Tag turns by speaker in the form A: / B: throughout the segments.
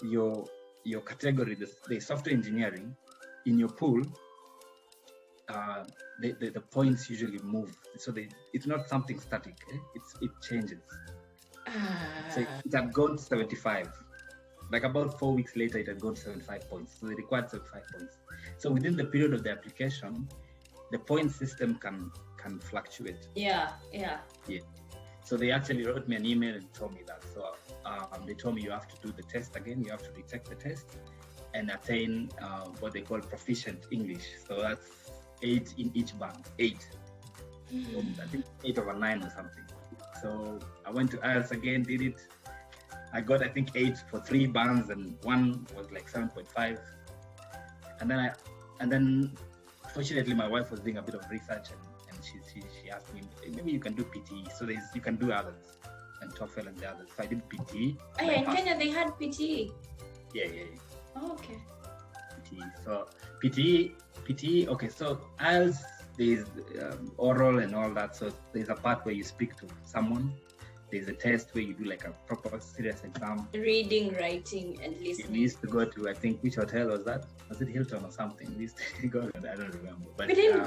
A: your category, the software engineering, in your pool, the points usually move. So it's not something static. It changes. So it had gone to 75. Like about 4 weeks later, it had gone to 75 points. So they required 75 points. So within the period of the application, the point system can fluctuate.
B: Yeah.
A: So they actually wrote me an email and told me that. So they told me you have to do the test again. You have to retake the test and attain what they call proficient English. So that's 8 in each band. 8. So I think 8 over 9 or something. So I went to IELTS again, did it. I got, I think, 8 for 3 bands, and one was like 7.5. And then fortunately my wife was doing a bit of research, and she asked me, maybe you can do PTE. So you can do others, and TOEFL and the others. So I did PTE.
B: Oh, in Kenya they had PTE.
A: Yeah.
B: Oh, okay.
A: PTE. So PTE. Okay. So IELTS, there's oral and all that. So there's a part where you speak to someone. There's a test where you do like a proper serious exam.
B: Reading, writing, and listening.
A: We used to go to, I think, which hotel was that? Was it Hilton or something? We used to go, I don't remember. But
B: we didn't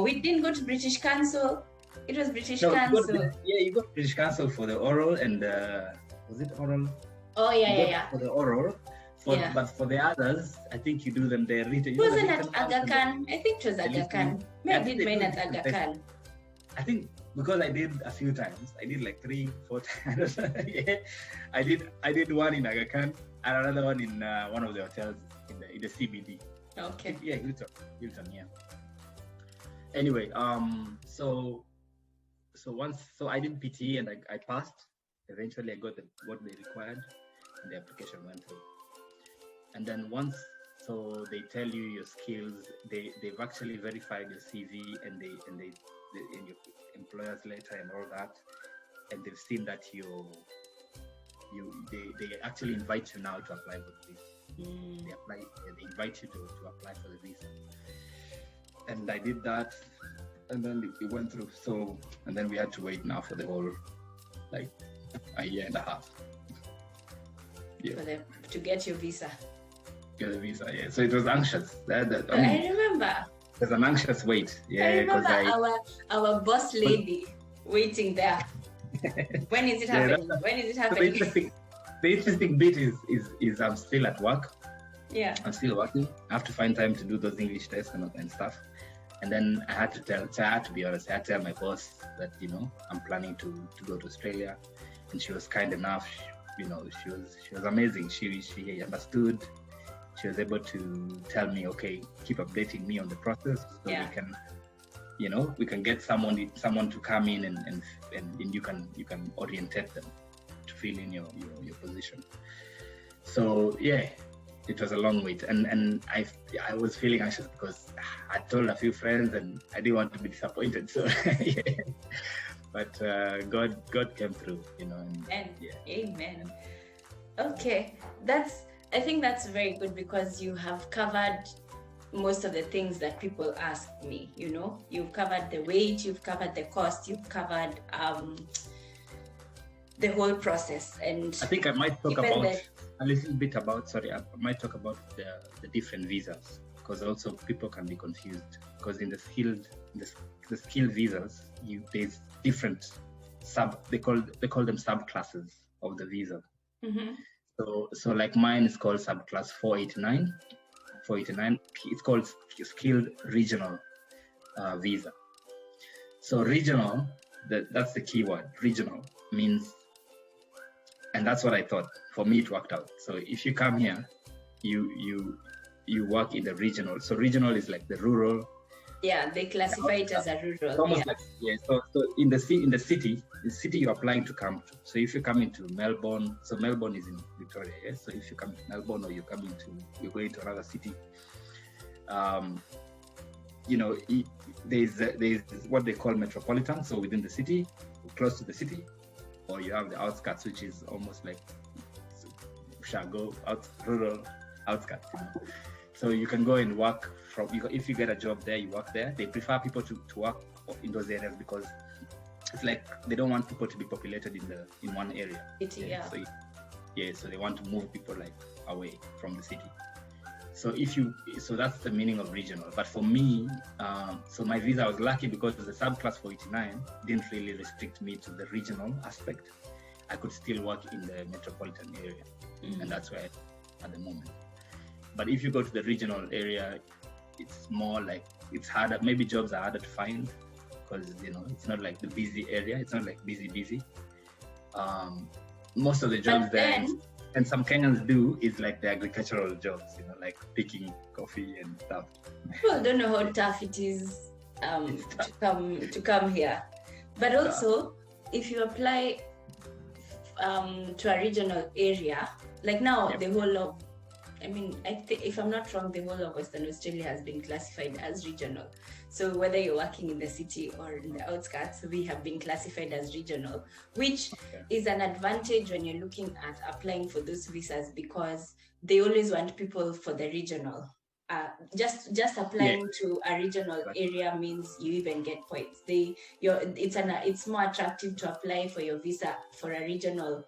B: we didn't go to British Council. It was British Council.
A: You got British Council for the oral, and was it oral?
B: Oh, yeah.
A: For the oral. But for the others, I think you do them there written.
B: Wasn't at Aga Khan? I think it was Aga Khan. I did mine at Aga Khan.
A: I think because I did a few times. I did like 3-4 times. Yeah. I did one in Aga Khan and another one in one of the hotels in the CBD.
B: Okay.
A: Yeah, Hilton. Yeah. Anyway, so I did PTE and I passed. Eventually, I got what they required, and the application went through. And then so they tell you your skills. They've actually verified your CV and they in your employer's letter and all that, and they've seen that they actually invite you now to apply for the visa. They invite you to apply for the visa, and I did that, and then it went through. So, and then we had to wait now for the whole like a year and a half.
B: Yeah. To get your visa.
A: Get a visa, yeah. So it was anxious. I
B: remember.
A: There's an anxious wait. Yeah,
B: I remember our boss lady waiting there. When is it happening? When is it happening?
A: The interesting bit is I'm still at work.
B: Yeah.
A: I'm still working. I have to find time to do those English tests and stuff. And then I had to be honest, I had to tell my boss that, I'm planning to go to Australia. And she was kind enough. She was amazing. She understood. She was able to tell me, okay, keep updating me on the process, so we can get someone to come in and you can orientate them to fill in your position. So yeah, it was a long wait, and I was feeling anxious because I told a few friends and I didn't want to be disappointed. So yeah. But God came through,
B: Amen. Okay, I think that's very good because you have covered most of the things that people ask me. You've covered the wait, you've covered the cost, you've covered the whole process. And
A: I think I might talk about a little bit about. I might talk about the different visas, because also people can be confused. Because in the skilled visas, there's different they call them subclasses of the visa.
B: Mm-hmm.
A: So like mine is called subclass 489. 489. It's called skilled regional visa. So regional, that's the key word. Regional means, and that's what I thought. For me, it worked out. So if you come here, you work in the regional. So regional is like the rural.
B: Yeah, they classify it as a rural.
A: Almost so in the city you're applying to come to. So if you're coming to Melbourne, so Melbourne is in Victoria, yes. So if you come to Melbourne or you're going to another city, there's what they call metropolitan. So within the city, close to the city, or you have the outskirts, which is almost like rural outskirts. So you can go and work if you get a job there, you work there. They prefer people to work in those areas because it's like they don't want people to be populated in one area.
B: Yeah.
A: Yeah, so they want to move people like away from the city. So that's the meaning of regional. But for me, so my visa, I was lucky because the subclass 489 didn't really restrict me to the regional aspect. I could still work in the metropolitan area, and that's where at the moment. But if you go to the regional area, it's more like it's harder. Maybe jobs are harder to find because it's not like the busy area. It's not like busy. Most of the jobs there, and some Kenyans do, is like the agricultural jobs, like picking coffee and stuff.
B: People don't know how tough it is to come here. But also, if you apply to a regional area, like now, the whole of, if I'm not wrong, the whole of Western Australia has been classified as regional. So whether you're working in the city or in the outskirts, we have been classified as regional, which is an advantage when you're looking at applying for those visas, because they always want people for the regional. Just applying to a regional area means you even get points. It's more attractive to apply for your visa for a regional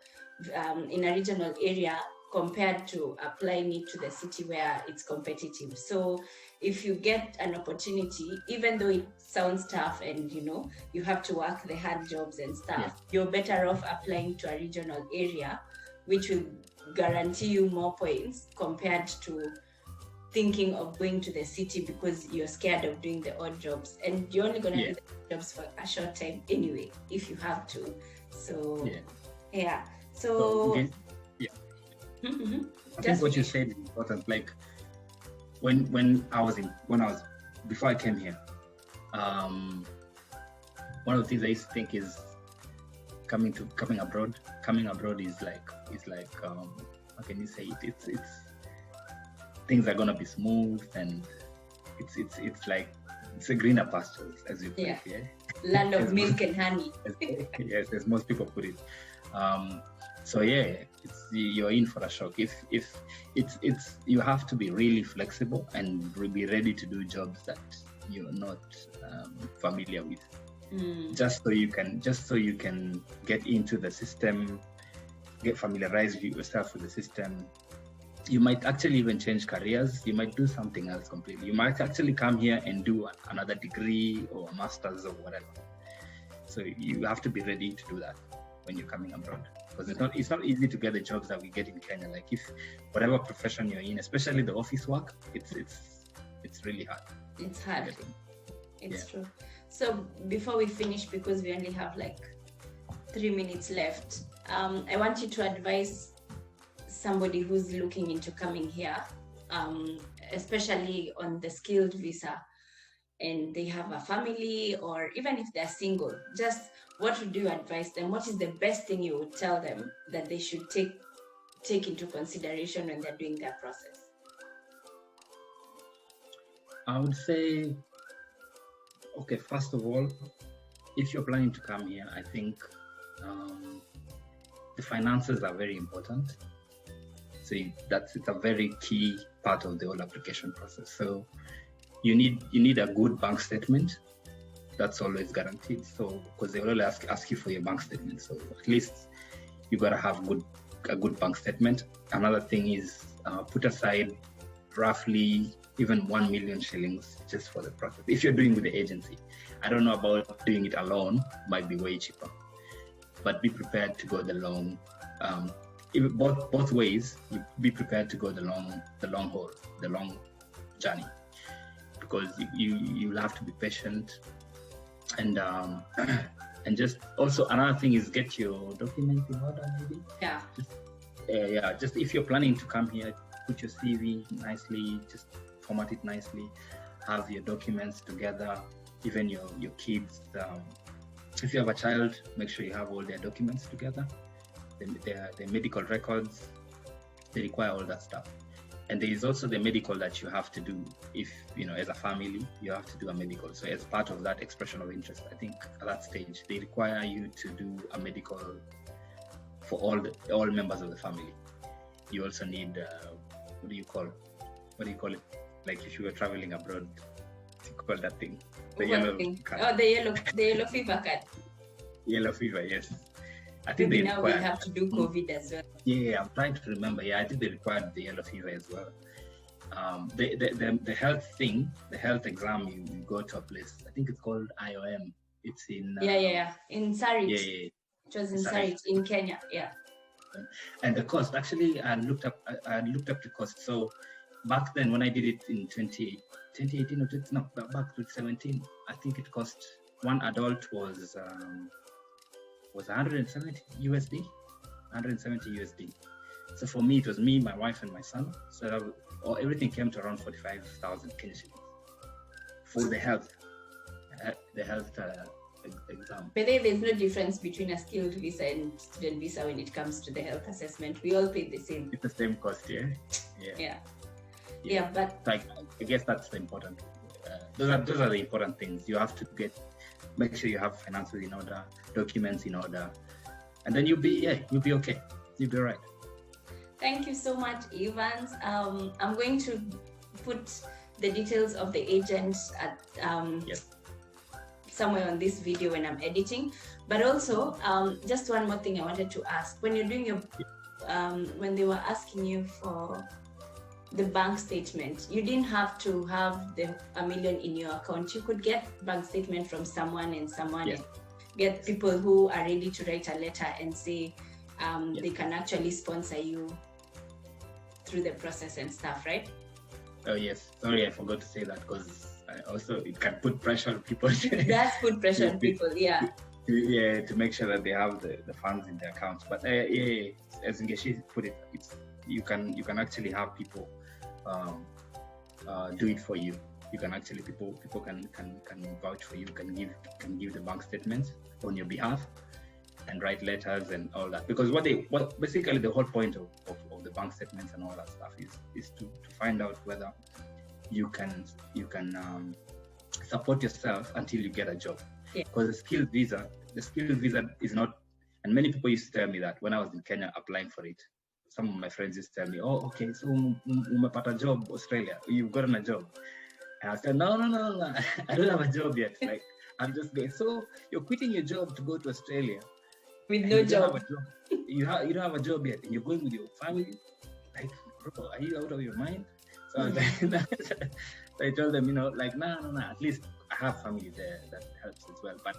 B: in a regional area compared to applying it to the city where it's competitive. So if you get an opportunity, even though it sounds tough and you have to work the hard jobs and stuff, you're better off applying to a regional area, which will guarantee you more points compared to thinking of going to the city because you're scared of doing the odd jobs, and you're only going to do the jobs for a short time anyway if you have to. So
A: I think what you said is important. Like when I was before I came here, one of the things I used to think is coming abroad. Coming abroad is like how can you say it? It's things are gonna be smooth, and it's like it's a greener pastures, as you put it.
B: Land of milk and honey.
A: Yes, as most people put it. You're in for a shock. If it's you have to be really flexible and be ready to do jobs that you're not familiar with, just so you can get into the system, get familiarized yourself with the system. You might actually even change careers. You might do something else completely. You might actually come here and do another degree or a master's or whatever. So you have to be ready to do that when you're coming abroad, because it's not easy to get the jobs that we get in Kenya. Like if whatever profession you're in, especially the office work, it's really hard.
B: It's hard. It's true. So before we finish, because we only have like 3 minutes left, I want you to advise somebody who's looking into coming here, especially on the skilled visa, and they have a family, or even if they're single, just what would you advise them? What is the best thing you would tell them that they should take into consideration when they're doing their process?
A: I would say, okay, first of all, if you're planning to come here, I think the finances are very important. So it's a very key part of the whole application process. So you need a good bank statement. That's always guaranteed. So because they will ask you for your bank statement. So at least you gotta have a good bank statement. Another thing is put aside roughly even 1 million shillings just for the process. If you're doing with the agency, I don't know about doing it alone. Might be way cheaper, but be prepared to go the long. Both ways, you be prepared to go the long haul, the long journey, because you'll have to be patient, and just also another thing is get your documents in order, maybe. Just if you're planning to come here, put your CV nicely, just format it nicely, have your documents together, even your kids. If you have a child, make sure you have all their documents together. The medical records, they require all that stuff. And there is also the medical that you have to do. If as a family, you have to do a medical. So as part of that expression of interest, I think at that stage they require you to do a medical for all members of the family. You also need what do you call it? Like if you were traveling abroad, what do you call that thing? The yellow card.
B: Oh, the yellow fever card.
A: Yellow fever, yes. I think
B: maybe
A: they
B: now
A: required.
B: we have to do COVID as well.
A: Yeah, I'm trying to remember. Yeah, I think they required the yellow fever as well. The health thing, the health exam, you go to a place. I think it's called IOM. It's in
B: in Sarit.
A: Yeah.
B: It was in Sarit in Kenya. Yeah.
A: And the cost, actually, I looked up the cost. So back then, when I did it in 2018 or back 2017, I think it cost, one adult was 170 USD, 170 USD. So for me, it was me, my wife, and my son. So everything came to around 45,000 Kenyan shillings for the health exam.
B: But there's no difference between a skilled visa and student visa when it comes to the health assessment. We all pay the same.
A: It's the same cost, yeah.
B: Yeah, but
A: like, I guess that's the important. Those are the important things. You have to make sure you have finances in order, documents in order, and then you'll be okay. You'll be all right.
B: Thank you so much, Evans. I'm going to put the details of the agent at somewhere on this video when I'm editing. But also, just one more thing I wanted to ask. When you're doing your, when they were asking you for the bank statement, you didn't have to have $1 million in your account. You could get bank statement from someone and get people who are ready to write a letter and say they can actually sponsor you through the process and stuff, right?
A: Oh yes, sorry, I forgot to say that, because also it can put pressure on people.
B: It does put pressure on people,
A: to make sure that they have the funds in their accounts. But as Ngechi put it, you can actually have people do it for you. You can actually people can vouch for you, can give the bank statements on your behalf and write letters and all that. Because what basically the whole point of the bank statements and all that stuff is to find out whether you can support yourself until you get a job. Because the skilled visa is not, and many people used to tell me that when I was in Kenya applying for it. Some of my friends used to tell me, "Oh, okay, so umepata job Australia, you've gotten a job." And I said, no, I don't have a job yet. Like, I'm just going. So you're quitting your job to go to Australia
B: with no job.
A: You don't have a job yet, and you're going with your family. Like, bro, are you out of your mind? So I was like, I told them, no. At least I have family there that helps as well. But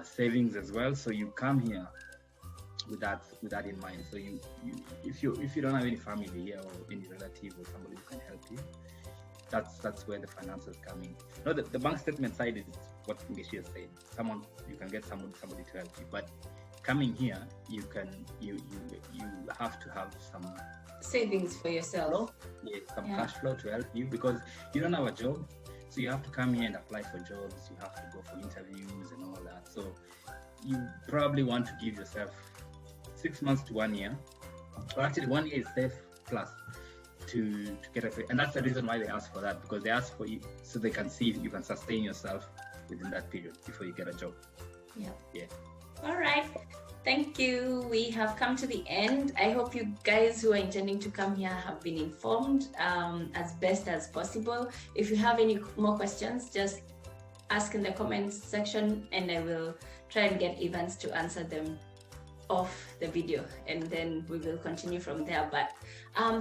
A: savings as well. So you come here with that in mind. So if you don't have any family here or any relative or somebody who can help you, that's where the finances come in. No, the bank statement side is what Ngechi is saying. You can get somebody to help you, but coming here, you have to have some
B: savings for yourself.
A: Some cash flow to help you, because you don't have a job, so you have to come here and apply for jobs. You have to go for interviews and all that. So you probably want to give yourself 6 months to 1 year, or actually 1 year is safe plus to get a, and that's the reason why they ask for that, because they ask for you so they can see if you can sustain yourself within that period before you get a job.
B: All right, thank you. We have come to the end. I hope you guys who are intending to come here have been informed as best as possible. If you have any more questions, just ask in the comments section and I will try and get Evans to answer them off the video, and then we will continue from there. But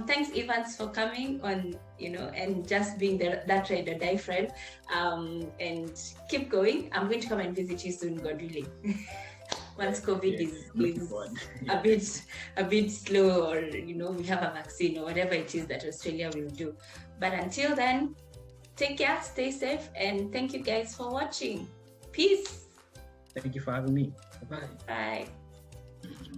B: thanks, Evans, for coming on, and just being that ride or die friend, and keep going. I'm going to come and visit you soon, God willing. Once COVID is a bit slow, or we have a vaccine or whatever it is that Australia will do. But until then, take care, stay safe, and thank you guys for watching. Peace.
A: Thank you for having me. Bye.
B: Bye.
A: Mm-hmm.